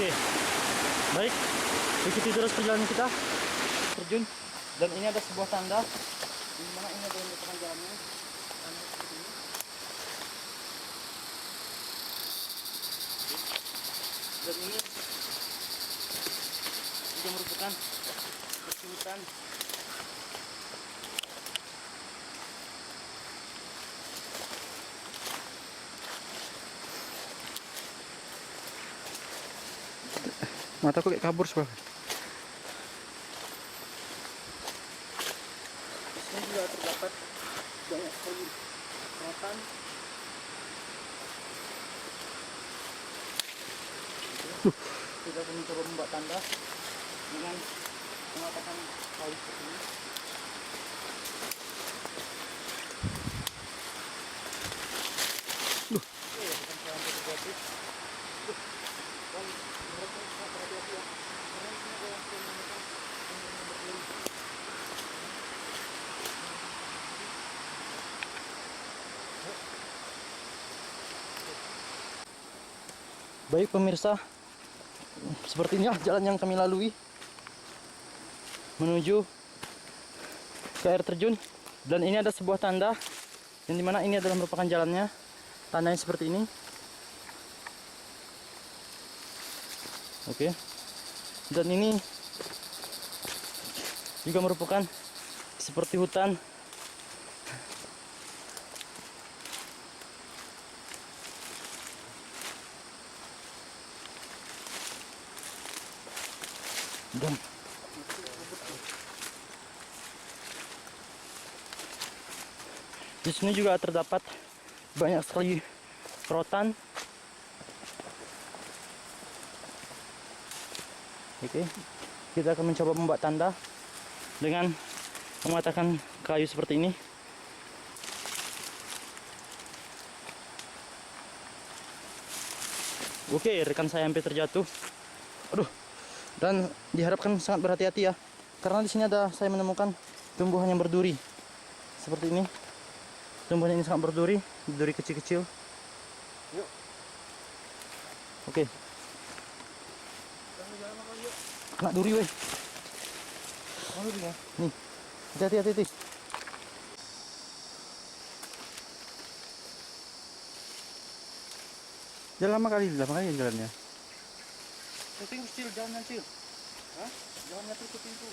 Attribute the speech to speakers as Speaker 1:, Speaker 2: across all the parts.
Speaker 1: Oke, baik, ikuti terus perjalanan kita terjun. Dan ini ada sebuah tanda di mana ini ada yang merupakan jalannya. Tanda seperti ini. Dan ini juga merupakan hutan.
Speaker 2: Mataku kayak kabur sebab.
Speaker 1: Di sini juga terdapat banyak sekali rotan. Kita akan mencoba membuat tanda dengan mengatakan kayu seperti ini. Oke, bukan sampai terjadi. Dan mereka sangat berhati-hati ya. Karena di sini ada yang menggunakan yang berkeliling. Baik pemirsa, seperti inilah jalan yang kami lalui menuju ke air terjun. Dan ini ada sebuah tanda yang dimana ini adalah merupakan jalannya. Tandanya seperti ini. Oke. Dan ini juga merupakan seperti hutan. Dan di sini juga terdapat banyak sekali rotan. Oke, kita akan mencoba membuat tanda dengan mematahkan kayu seperti ini. Oke, rekan saya hampir terjatuh. Aduh. Dan diharapkan sangat berhati-hati ya, karena di sini ada saya menemukan tumbuhan yang berduri seperti ini. Tumbuhan ini sangat berduri, duri kecil-kecil. Yuk. Oke. Kena duri weh. Nih, hati-hati.
Speaker 2: Jalan lama kali jalannya.
Speaker 1: Tutup kecil, jangan kecil. Hah? Jangan tutup pintu.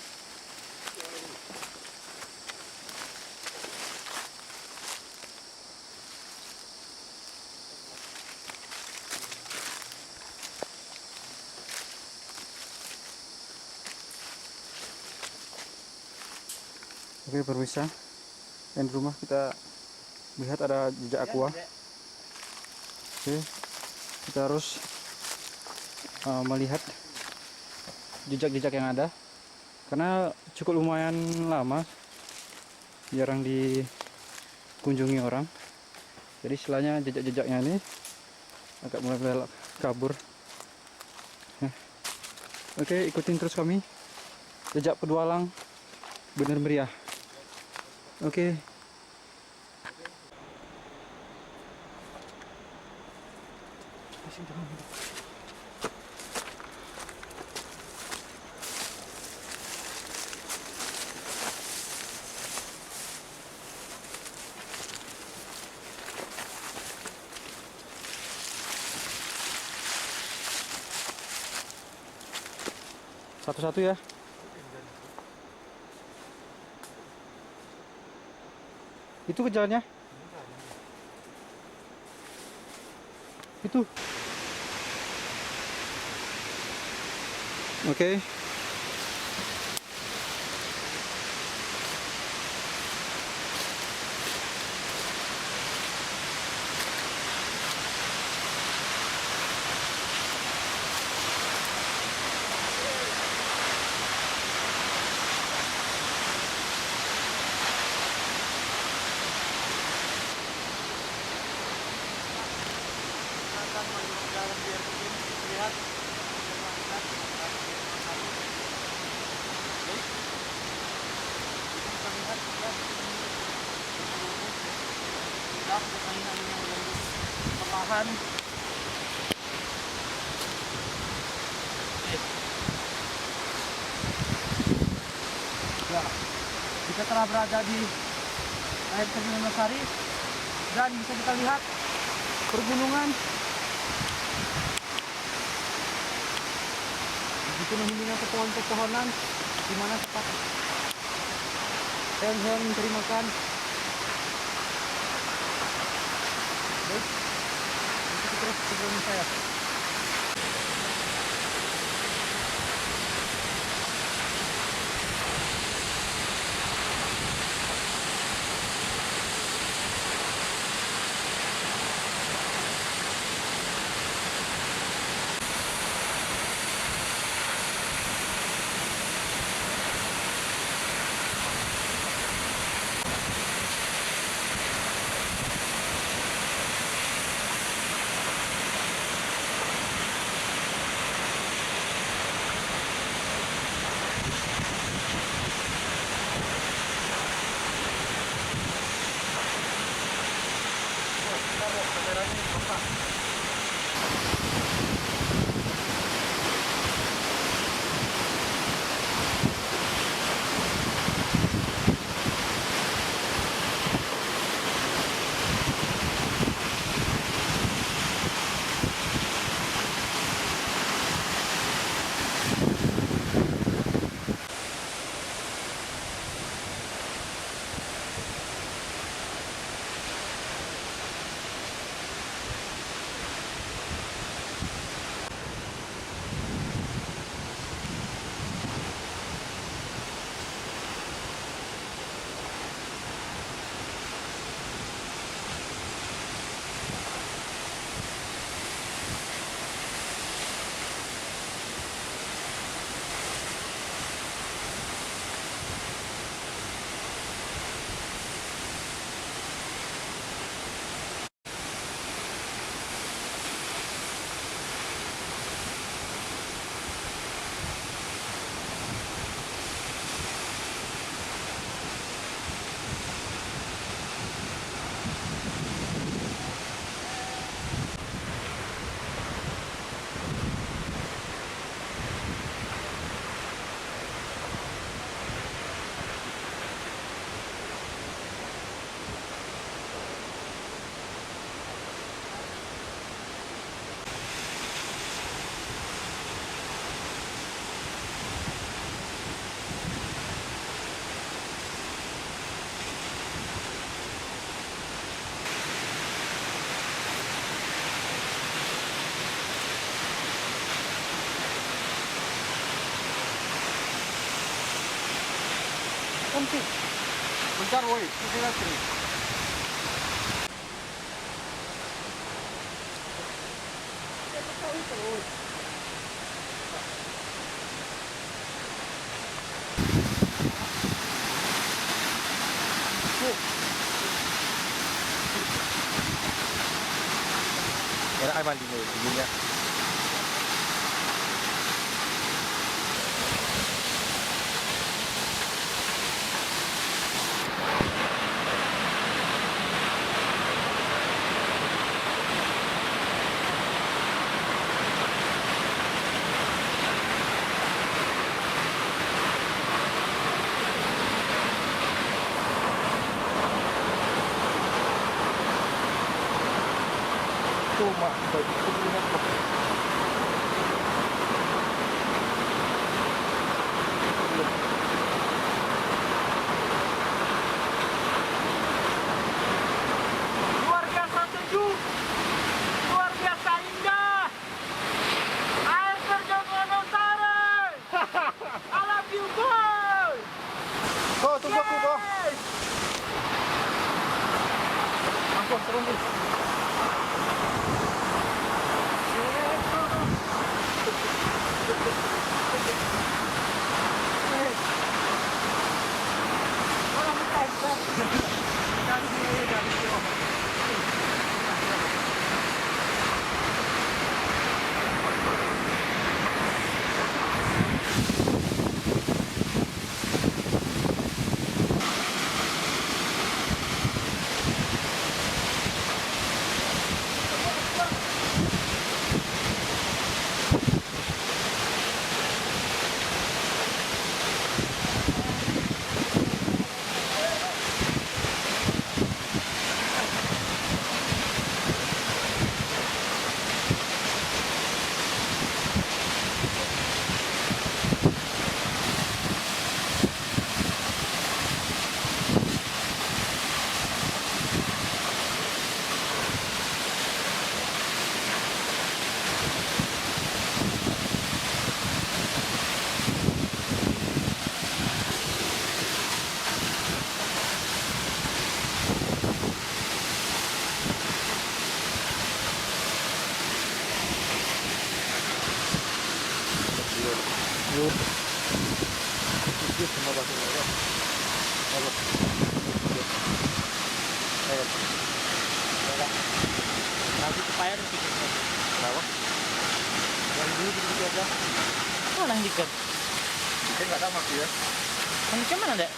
Speaker 2: Oke pemirsa, dan di rumah kita lihat ada jejak aqua. Oke, kita harus melihat jejak-jejak yang ada, karena cukup lumayan lama, jarang dikunjungi orang. Jadi istilahnya jejak-jejaknya ini agak mulai kabur. Oke, ikutin terus kami, jejak petualang bener meriah. Oke. Satu-satu ya. Itu ke jalannya. Itu. Oke.
Speaker 1: Lihat. Perlahan telah berada di air terjun Wonosari dan bisa kita lihat pergunungan dipenuhi dengan pepohonan di mana tempat hewan-hewan mencari makan. Baik, ikuti terus perjalanan saya.
Speaker 2: Cantik. Bentar woi, ini lagi.
Speaker 3: Enak air mandi nih, dinginnya. Tuh, mak, itu lihat kok.
Speaker 1: Luar biasa sejuk, luar biasa indah. Air terjun Wonosari. I love you boy.
Speaker 2: Kau tunggu aku kau.
Speaker 1: Yes.
Speaker 2: Aku turun dulu.
Speaker 1: Yes. Yuk.
Speaker 3: Itu semua batu ya. Bagus. Ayo.
Speaker 1: Nanti supaya ada tiket.
Speaker 3: Kenapa? Yang dulu gitu aja.
Speaker 1: Mana yang tiket?
Speaker 3: Kita nggak ada mati ya.
Speaker 1: Yang tiket mana, Dek?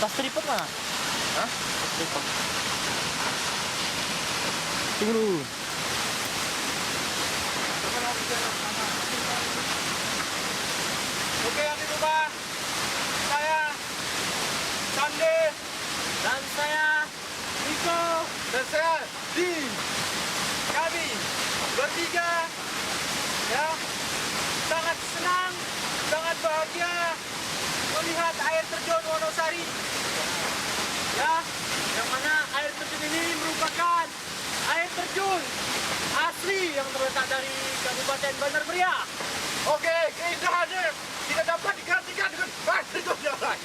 Speaker 1: Tas tripod mana?
Speaker 3: Hah?
Speaker 1: Tripod. Tunggu dulu.
Speaker 2: Oke, yang di rumah saya Sande
Speaker 1: Dan saya
Speaker 2: Niko dan saya Di. Kami bertiga ya sangat senang, sangat bahagia melihat air terjun Wonosari. Ya, yang mana air terjun ini merupakan air terjun asli yang terletak dari Kabupaten Bandar Meriah. Oke, keindahannya tidak dapat digantikan dengan air terjun yang lain.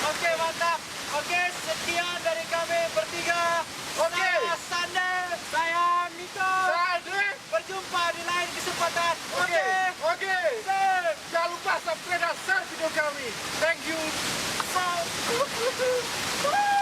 Speaker 2: Oke, mantap. Oke, sekian dari kami bertiga. Oke. Saya Sande, saya Niko. Saya Ade. Berjumpa di lain kesempatan. Oke. Oke. Jangan lupa subscribe dan share video kami. Thank you. So.